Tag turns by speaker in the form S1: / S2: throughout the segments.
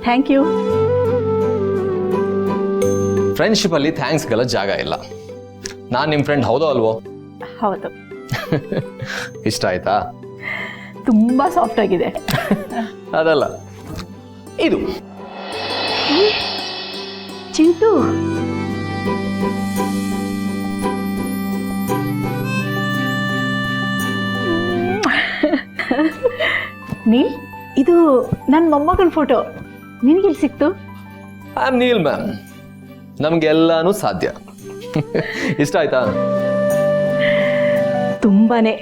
S1: Thank you.
S2: Friendship ಅಲ್ಲಿ ಥ್ಯಾಂಕ್ಸ್ಗೆಲ್ಲ ಜಾಗ ಇಲ್ಲ. ನಾನು ನಿಮ್ಮ ಫ್ರೆಂಡ್ ಹೌದೋ ಅಲ್ವೋ?
S1: ಹೌದು.
S2: ಇಷ್ಟ ಆಯ್ತಾ?
S1: ತುಂಬಾ ಸಾಫ್ಟ್ ಆಗಿದೆ.
S2: ಅದಲ್ಲ, ಇದು
S1: ಚಿಂಟು. ನೀಲ್, ಇದು ನನ್ನ ಮೊಮ್ಮಗನ ಫೋಟೋ. ನಿನಗೆಲ್ಲಿ ಸಿಕ್ತು?
S2: I am Neel ma'am. ನಮ್ಗೆಲ್ಲಾನು ಸಾಧ್ಯ. ಇಷ್ಟ ಆಯ್ತಾ?
S1: ತುಂಬಾನೇ.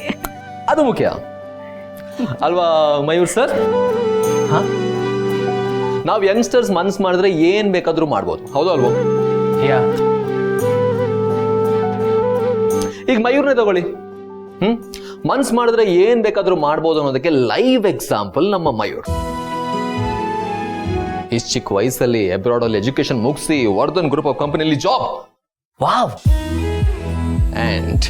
S2: ಅದು ಮುಖ್ಯ ಅಲ್ವಾ ಮಯೂರ್ ಸರ್? ನಾವು ಯಂಗ್ಸ್ಟರ್ಸ್ ಮನ್ಸ್ ಮಾಡಿದ್ರೆ ಏನ್ ಬೇಕಾದ್ರೂ ಮಾಡ್ಬೋದು, ಹೌದು ಅಲ್ವೋ? ಈಗ ಮಯೂರ್ನೇ ತಗೊಳ್ಳಿ. ಮನ್ಸ್ ಮಾಡಿದ್ರೆ ಏನ್ ಬೇಕಾದ್ರೂ ಮಾಡ್ಬೋದು ಅನ್ನೋದಕ್ಕೆ ಲೈವ್ ಎಕ್ಸಾಂಪಲ್ ನಮ್ಮ ಮಯೂರ್. ಇಷ್ಟು ಚಿಕ್ಕ ವಯಸ್ಸಲ್ಲಿ ಅಬ್ರಾಡ್ ಅಲ್ಲಿ ಎಜುಕೇಶನ್ ಮುಗಿಸಿ ವರ್ಧನ್ ಗ್ರೂಪ್ ಆಫ್ ಕಂಪನಿಯಲ್ಲಿ job. Wow. And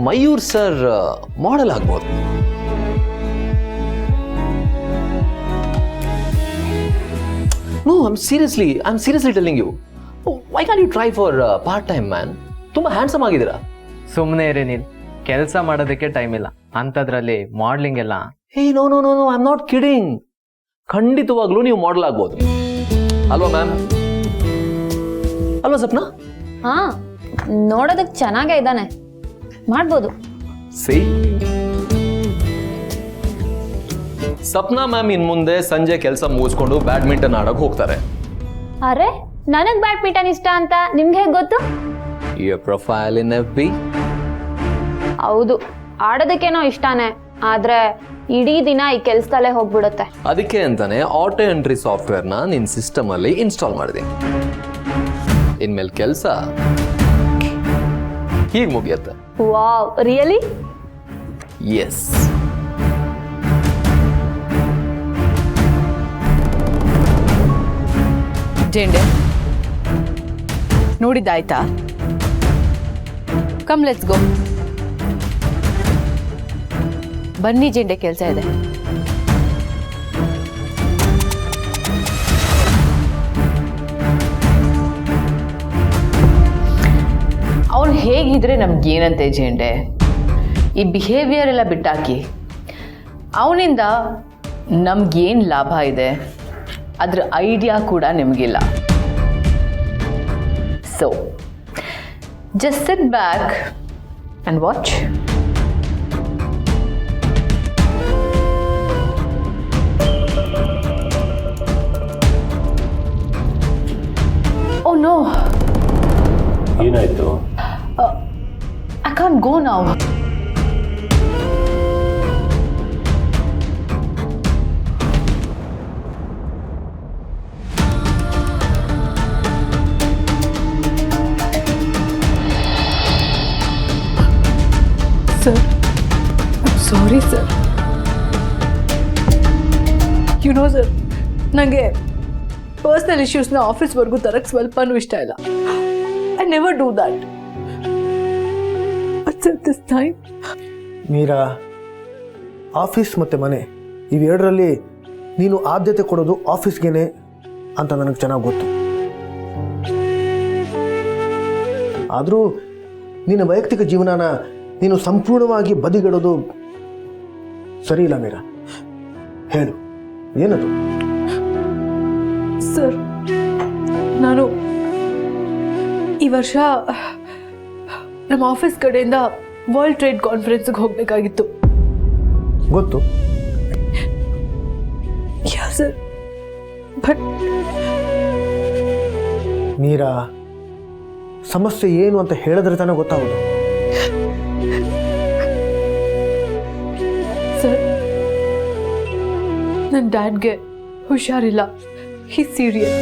S2: Mayur sir model ಆಗ್ಬೋದು. No, I'm seriously telling you. Why can't you try for part-time, man? ತುಂಬಾ ಹ್ಯಾಂಡ್ಸಮ್ ಆಗಿದ್ದೀರಾ.
S3: ಸುಮ್ಮನೆ ಇರಿ ನೀನು, ಕೆಲಸ ಮಾಡೋದಕ್ಕೆ ಟೈಮ್ ಇಲ್ಲ ಅಂಥದ್ರಲ್ಲಿ ಮಾಡ್ಲಿಂಗ್ ಎಲ್ಲ.
S2: Hey no no no no, I am not kidding. ಖಂಡಿತವಾಗ್ಲೂ ನೀವು ಮಾಡೆಲ್ ಆಗ್ಬೋದು ಅಲ್ವಾ ಮ್ಯಾಮ್? ಅಲ್ವಾ ಸಪ್ನಾ?
S4: ಹಾ, ನೋಡೋದಕ್ಕೆ ಚೆನ್ನಾಗೇ ಇದ್ದಾನೆ, ಮಾಡ್ಬೋದು.
S2: ಸಿ, ಸಪ್ನಾ ಮ್ಯಾಮ್ ಇನ್ ಮುಂದೆ ಸಂಜೆ ಕೆಲಸ ಮುಗಿಸ್ಕೊಂಡು ಬ್ಯಾಡ್ಮಿಂಟನ್ ಆಡಕ್ ಹೋಗ್ತಾರೆ.
S4: ಅರೆ, ನನಗ್ ಬ್ಯಾಡ್ಮಿಂಟನ್ ಇಷ್ಟ ಅಂತ ನಿಮ್ಗೆ ಹೇಗೆ ಗೊತ್ತು?
S2: Your profile in FB.
S4: ಹೌದು, ಆಡೋದಕ್ಕೇನೋ ಇಷ್ಟಾನೆ, ಆದ್ರೆ ಇಡೀ ದಿನ ಈ ಕೆಲ್ಸದಲ್ಲೇ ಹೋಗ್ಬಿಡುತ್ತೆ.
S2: ಅದಕ್ಕೆ ಅಂತಾನೆ ಆಟೋ ಎಂಟ್ರಿ ಸಾಫ್ಟ್ವೇರ್ ನ ನಿನ್ ಸಿಸ್ಟಮ್ ಅಲ್ಲಿ ಇನ್ಸ್ಟಾಲ್ ಮಾಡಿದೀನಿ. ಇನ್ಮೇಲೆ ಕೆಲಸ ಹೀಗೆ ಮುಗಿಯತ್ತೆ.
S4: Wow, really?
S2: ಎಸ್.
S1: ಜೆಂಡೆ ನೋಡಿದ್ದಾಯ್ತಾ? Come let's go. ಬನ್ನಿ ಜೆಂಡೆ, ಕೆಲಸ ಇದೆ.
S5: ಅವನು ಹೇಗಿದ್ರೆ ನಮ್ಗೇನಂತೆ ಜೆಂಡೆ? ಈ ಬಿಹೇವಿಯರ್ ಎಲ್ಲ ಬಿಟ್ಟಾಕಿ, ಅವನಿಂದ ನಮ್ಗೇನು ಲಾಭ ಇದೆ ಅದ್ರ ಐಡಿಯಾ ಕೂಡ ನಿಮಗಿಲ್ಲ. So just sit back and watch. Oh no,
S6: ಏನಾಯ್ತು?
S5: I can't go now.
S1: Sir, sorry sir. You know sir, ನನಗೆ ಪರ್ಸ್ನಲ್ ಇಶ್ಯೂಸ್ನ ಆಫೀಸ್ವರೆಗೂ ತರಕ್ಕೆ ಸ್ವಲ್ಪನೂ ಇಷ್ಟ ಇಲ್ಲ. I never do that. But at this time
S7: Meera, office ಮತ್ತು ಮನೆ ಇವೆರಡರಲ್ಲಿ ನೀನು ಆದ್ಯತೆ ಕೊಡೋದು ಆಫೀಸ್ಗೇನೆ ಅಂತ ನನಗೆ ಚೆನ್ನಾಗಿ ಗೊತ್ತು. ಆದರೂ ನಿನ್ನ ವೈಯಕ್ತಿಕ ಜೀವನನ ನೀನು ಸಂಪೂರ್ಣವಾಗಿ ಬದಿಗಿಡೋದು ಸರಿ ಇಲ್ಲ ಮೀರಾ. ಹೇಳು, ಏನದು?
S1: ಸರ್, ನಾನು ಈ ವರ್ಷ ನಮ್ಮ ಆಫೀಸ್ ಕಡೆಯಿಂದ ವರ್ಲ್ಡ್ ಟ್ರೇಡ್ ಕಾನ್ಫರೆನ್ಸ್ಗೆ ಹೋಗಬೇಕಾಗಿತ್ತು.
S7: ಗೊತ್ತು.
S1: ಯಾ ಸರ್, ಬಟ್
S7: ಮೀರಾ, ಸಮಸ್ಯೆ ಏನು ಅಂತ ಹೇಳಿದ್ರೆ ತಾನೇ ಗೊತ್ತಾಗೋದು.
S1: ಸರ್, ನನ್ನ ಡ್ಯಾಡ್ಗೆ ಹುಷಾರಿಲ್ಲ. He serious.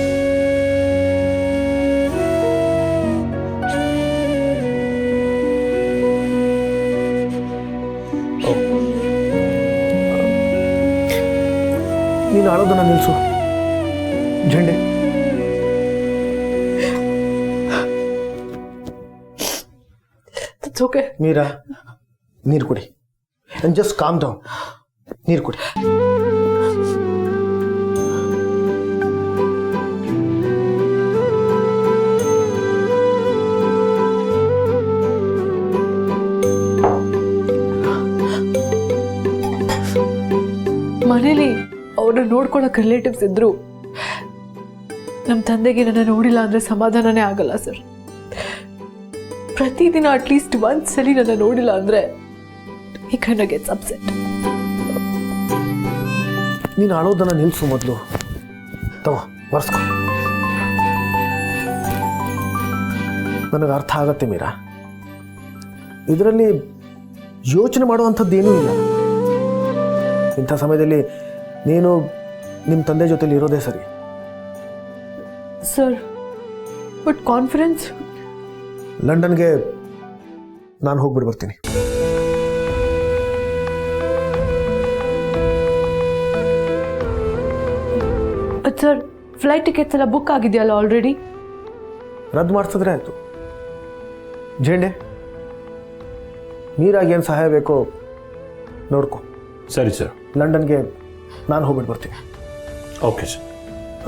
S7: ನೀನು ಆಳೋದನ್ನು ನಿಲ್ಲಿಸು ಝಂಡೆ.
S1: It's okay.
S7: ಮೀರಾ, ನೀರು ಕುಡಿ. And just calm down. ನೀರು ಕುಡಿ.
S1: ಮನೇಲಿ ಅವ್ರನ್ನ ನೋಡ್ಕೊಳಕ್ ರಿಲೇಟಿವ್ಸ್ ಇದ್ರು ನಮ್ಮ ತಂದೆಗೆ ನನ್ನ ನೋಡಿಲ್ಲ ಅಂದ್ರೆ ಸಮಾಧಾನನೇ ಆಗಲ್ಲ ಸರ್. ಪ್ರತಿದಿನ ಅಟ್ಲೀಸ್ಟ್ ಒಂದ್ಸಲಿ ನನ್ನ ನೋಡಿಲ್ಲ ಅಂದ್ರೆ ಈ ಕೈಂಡ್ ಗೆಟ್ಸ್ ಅಪ್ಸೆಟ್.
S7: ನೀನು ಅಳೋದನ್ನು ನಿಲ್ಲಿಸು ಮೊದಲು. ತಗೋ, ಒರೆಸ್ಕೊ. ನನಗೆ ಅರ್ಥ ಆಗತ್ತೆ ಮೀರಾ. ಇದರಲ್ಲಿ ಯೋಚನೆ ಮಾಡುವಂಥದ್ದೇನೂ ಇಲ್ಲ. ಇಂಥ ಸಮಯದಲ್ಲಿ ನೀನು ನಿಮ್ಮ ತಂದೆ ಜೊತೆಲಿ ಇರೋದೇ ಸರಿ.
S1: Sir but confidence?
S7: ಲಂಡನ್ಗೆ ನಾನು ಹೋಗ್ಬಿಟ್ಟು ಬರ್ತೀನಿ.
S1: ಸರ್ ಫ್ಲೈಟ್ ಟಿಕೆಟ್ಸ್ ಎಲ್ಲ ಬುಕ್ ಆಗಿದೆಯಲ್ಲ ಆಲ್ರೆಡಿ?
S7: ರದ್ದು ಮಾಡಿಸಿದ್ರೆ ಆಯಿತು. ಜೇಂಡೆ, ಮೀರಾಗಿ ಏನು ಸಹಾಯ ಬೇಕೋ ನೋಡ್ಕೊ.
S6: ಸರಿ ಸರ್.
S7: ಲಂಡನ್ಗೆ ನಾನು ಹೋಗ್ಬಿಟ್ಟು ಬರ್ತೀನಿ.
S6: Okay sir.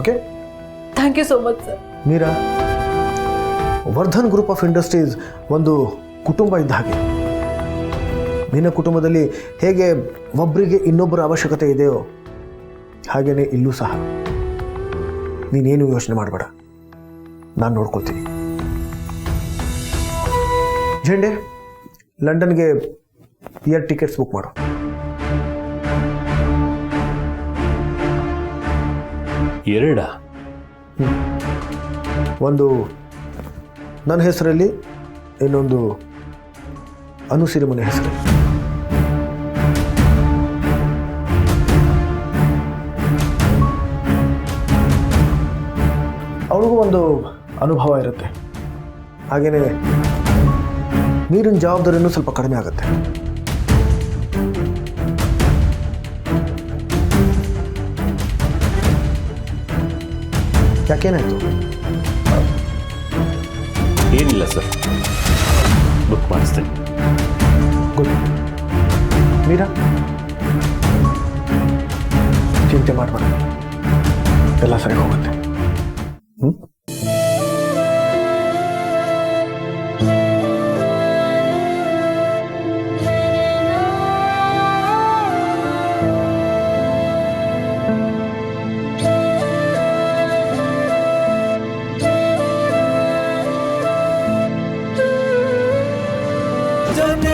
S7: Okay,
S1: thank you so much sir.
S7: Meera, Vardhan group of industries ಒಂದು ಕುಟುಂಬ ಇದ್ದ ಹಾಗೆ. ನಿನ್ನ ಕುಟುಂಬದಲ್ಲಿ ಹೇಗೆ ಒಬ್ಬರಿಗೆ ಇನ್ನೊಬ್ಬರ ಅವಶ್ಯಕತೆ ಇದೆಯೋ ಹಾಗೆಯೇ ಇಲ್ಲೂ ಸಹ. ನೀನೇನು ಯೋಚನೆ ಮಾಡಬೇಡ, ನಾನು ನೋಡ್ಕೊಳ್ತೀನಿ. ಜೆಂಡೆ, ಲಂಡನ್ಗೆ ಏರ್ ಟಿಕೆಟ್ಸ್ ಬುಕ್ ಮಾಡು.
S6: ಎರಡ?
S7: ಒಂದು ನನ್ನ ಹೆಸರಲ್ಲಿ, ಇನ್ನೊಂದು ಅನುಸಿರಿಮನೆ ಹೆಸರಲ್ಲಿ. ಅವಳಿಗೂ ಒಂದು ಅನುಭವ ಇರುತ್ತೆ. ಹಾಗೆಯೇ ನೀರಿನ ಜವಾಬ್ದಾರಿನೂ ಸ್ವಲ್ಪ ಕಡಿಮೆ ಆಗುತ್ತೆ. ಯಾಕೇನಾಯ್ತು?
S6: ಏನಿಲ್ಲ ಸರ್, ಬುಕ್ ಮಾಡಿಸ್ತೇನೆ.
S7: ಗುಡ್. ಮೀರಾ, ಚಿಂತೆ ಮಾಡಬೇಡ, ಎಲ್ಲ ಸರಿ ಹೋಗುತ್ತೆ.
S8: जाने